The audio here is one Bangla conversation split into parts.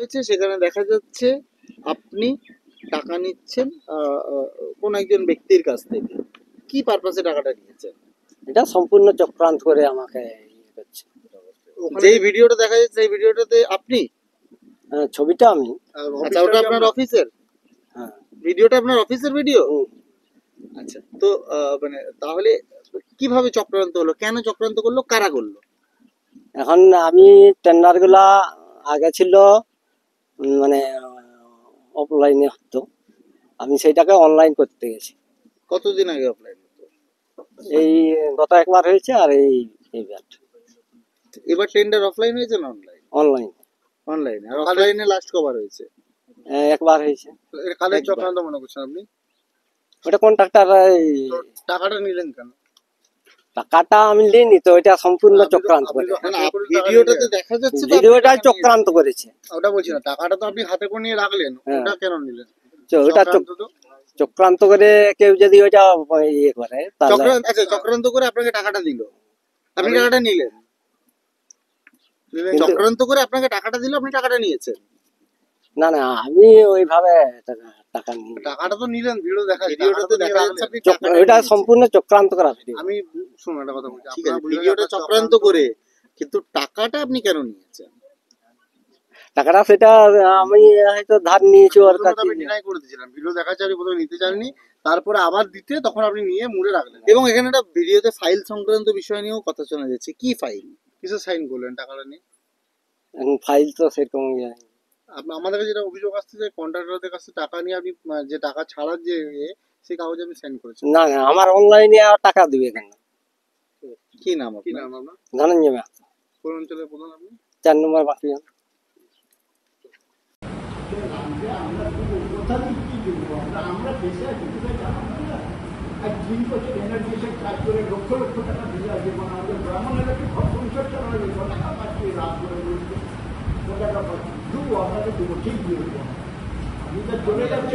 রয়েছে, সেখানে দেখা যাচ্ছে আপনি টাকা নিচ্ছেন কোন একজন ব্যক্তির কাছ থেকে। কি পারপাসে টাকাটা নিয়েছেন? এটা সম্পূর্ণ চক্রান্ত করে আমাকে ইয়ে করছে। যেই ভিডিওটা দেখা যাচ্ছে সেই ভিডিওটাতে আপনি? ছবিটা আমি। আচ্ছা, ওটা আপনার অফিসের? হ্যাঁ। ভিডিওটা আপনার অফিসের ভিডিও? হুম। আচ্ছা, তো মানে তাহলে কিভাবে চক্রান্ত হলো, কেন চক্রান্ত করলো, কারা করলো? এখন আমি টেন্ডার গুলা আগে ছিল মানে অফলাইনে হতো, আমি সেইটাকে অনলাইন করতে গেছি। কতদিন আগে অফলাইন হতো? এই গত একবার হয়েছে, আর এইবার এবার টেন্ডার অফলাইন হয়েছে না অনলাইন? অনলাইন। অনলাইনে। আর অফলাইনে লাস্ট কবার হয়েছে? একবার হয়েছে। কাদের চক্রান্ত মনে করছেন আপনি? ওটা কন্ট্রাক্টর। টাকাটা নিলেন কেন? টাকাটা আমি নিইনি তো, এটা সম্পূর্ণ চক্রান্ত করে। ভিডিওটাতে দেখা যাচ্ছে ভিডিওটা চক্রান্ত করেছে। ওটা বলছি না, টাকাটা তো আপনি হাতে করে নিয়ে রাখলেন, ওটা কেন নিলেন? ওটা চক্রান্ত করে কেউ যদি ওইটা ইয়ে করে তাহলে। আচ্ছা, চক্রান্ত করে আপনাকে টাকাটা দিল, আপনি টাকাটা নিলেন? চক্রান্ত করে আপনাকে টাকাটা দিল, আপনি টাকাটা নিয়েছেন? না না, আমি ওইভাবে টাকা নিই। টাকাটা তো নিলেন, ভিডিওটাতে দেখা যাচ্ছে আপনি ওইটা সম্পূর্ণ চক্রান্ত করা ভিডিও। আমি শুনুন একটা কথা বলছি, ঠিক আছে, ভিডিওটা চক্রান্ত করে, কিন্তু টাকাটা আপনি কেন নিয়েছেন? টাকাটা সেটা আমি হয়তো ধার নিয়েছি ওর কাছে। আমি ডিনাই করে দিয়েছিলাম, ভিডিও দেখাচ্ছে আপনি প্রথমে নিতে চাননি, তারপরে আবার দিতে তখন আপনি নিয়ে মুড়ে রাখলেন। এবং এখানে একটা ভিডিওতে ফাইল সংক্রান্ত বিষয় নিয়েও কথা শোনা যাচ্ছে। কি ফাইল, কিসের সাইন করলেন টাকাটা নিয়ে? ফাইল তো সেরকম আমাদের কাছে যেটা অভিযোগ আসছে যে কন্ট্রাক্টরদের কাছে টাকা নিয়ে আপনি যে টাকা ছাড়ার যে সেই কাগজ আপনি সাইন করেছেন। না না, আমার অনলাইনে টাকা দিবে কেন? কি নাম আপনার? ধনঞ্জয় মাহাতো। কোন অঞ্চলের প্রধান আপনি? 4 নম্বর বাকি। আমরা দেশে আর 3 বছর এনার্জি কাজ করে লক্ষ লক্ষ টাকা দিয়ে আছে, আমাদের ব্রাহ্মণ এলাকায় ঘর সংসার চালানো যেত, টাকা পাচ্ছি রাত করে বলছে টাকা পাচ্ছি, দেবো আপনাকে দেবো, ঠিক দিয়ে দেবো। আমি তো চলে যাচ্ছি,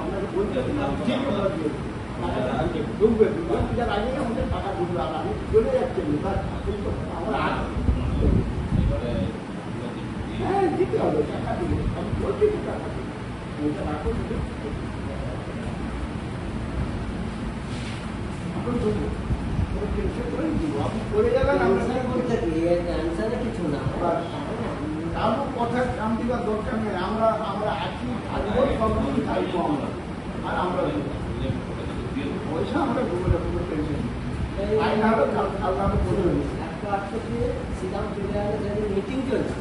আপনাকে বলতে ঠিক আমরা দিয়ে ঢুকবে, যার আগে আমাদের টাকা ঢুকবে, আর আমি চলে যাচ্ছি আমরা হ্যাঁ দিতে হবে, টাকা দিবে, আমি বলছি টাকা দিবে, ওইটা রাখুন কিছু না কথার কাম দিবার দরকার নেই। আমরা আছি, থাকবো, সবকিছু চাইবো আমরা, আর আমরা পয়সা আমরা কোনো টেনশন মিটিং চলছে,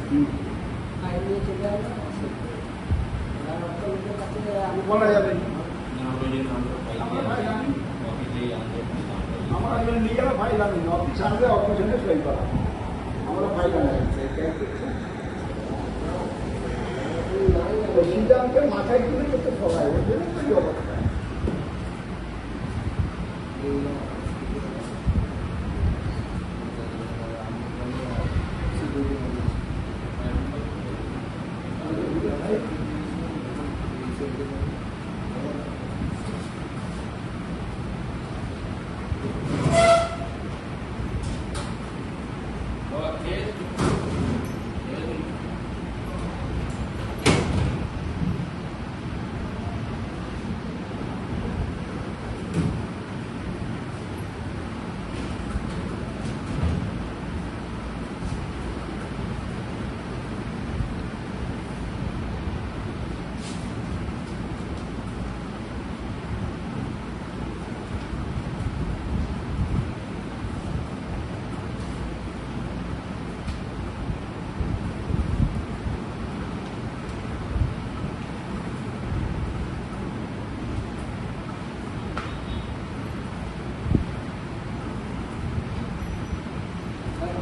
বলা যাবে আমরা নিজেরা ফাইল আনি, অফিস আসবে, অফিসে সই করা, আমরা ফাইল আনি সিদ্ধান্তে মাথায় তুলে যেতে সবাই অবস্থা।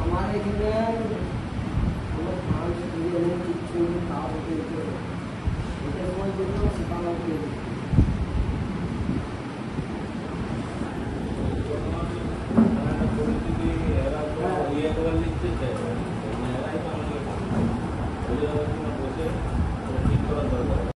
আমার